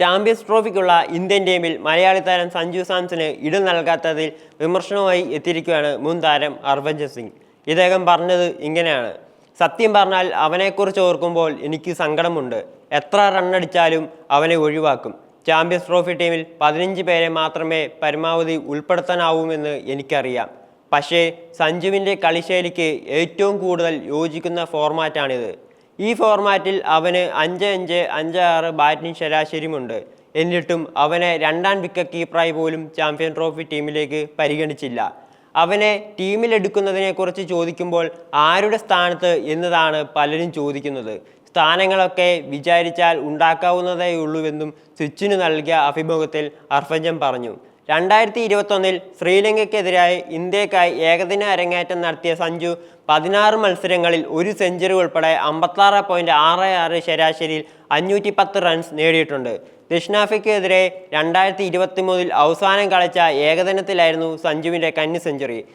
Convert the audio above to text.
Champions ട്രോഫിക്കുള്ള Indian ടീമിൽ മലയാളി താരം സഞ്ജു സാംസന് ഇടം നൽകാത്തതിൽ വിമർശനവുമായി എത്തിയിരിക്കുകയാണ് മുൻ താരം ഹർഭജൻ സിംഗ്. ഇദ്ദേഹം പറഞ്ഞത് ഇങ്ങനെയാണ്: സത്യം പറഞ്ഞാൽ അവനെക്കുറിച്ച് ഓർക്കുമ്പോൾ എനിക്ക് സങ്കടമുണ്ട്. എത്ര റണ്ണടിച്ചാലും അവനെ ഒഴിവാക്കും. ചാമ്പ്യൻസ് ട്രോഫി ടീമിൽ 15 പേരെ മാത്രമേ പരമാവധി ഉൾപ്പെടുത്താനാവൂമെന്ന് എനിക്കറിയാം. പക്ഷേ സഞ്ജുവിൻ്റെ കളിശൈലിക്ക് ഏറ്റവും കൂടുതൽ യോജിക്കുന്ന ഫോർമാറ്റാണിത്. ഈ ഫോർമാറ്റിൽ അവന് 5-5, 5-6 ബാറ്റിംഗ് ശരാശരിയുമുണ്ട്. എന്നിട്ടും അവനെ രണ്ടാം വിക്കറ്റ് കീപ്പറായി പോലും ചാമ്പ്യൻ ട്രോഫി ടീമിലേക്ക് പരിഗണിച്ചില്ല. അവനെ ടീമിലെടുക്കുന്നതിനെക്കുറിച്ച് ചോദിക്കുമ്പോൾ ആരുടെ സ്ഥാനത്ത് എന്നതാണ് പലരും ചോദിക്കുന്നത്. സ്ഥാനങ്ങളൊക്കെ വിചാരിച്ചാൽ ഉണ്ടാക്കാവുന്നതേയുള്ളൂവെന്നും സ്വിച്ചിന് നൽകിയ അഭിമുഖത്തിൽ ഹർഭജൻ പറഞ്ഞു. 2021 ശ്രീലങ്കയ്ക്കെതിരായി ഇന്ത്യക്കായി ഏകദിന അരങ്ങേറ്റം നടത്തിയ സഞ്ജു 16 മത്സരങ്ങളിൽ ഒരു സെഞ്ചുറി ഉൾപ്പെടെ 56.66 ശരാശരിയിൽ 510 റൺസ് നേടിയിട്ടുണ്ട്. ദക്ഷിണാഫ്രിക്കയ്ക്കെതിരെ 2023 അവസാനം കളിച്ച ഏകദിനത്തിലായിരുന്നു സഞ്ജുവിൻ്റെ കന്നി സെഞ്ചുറി.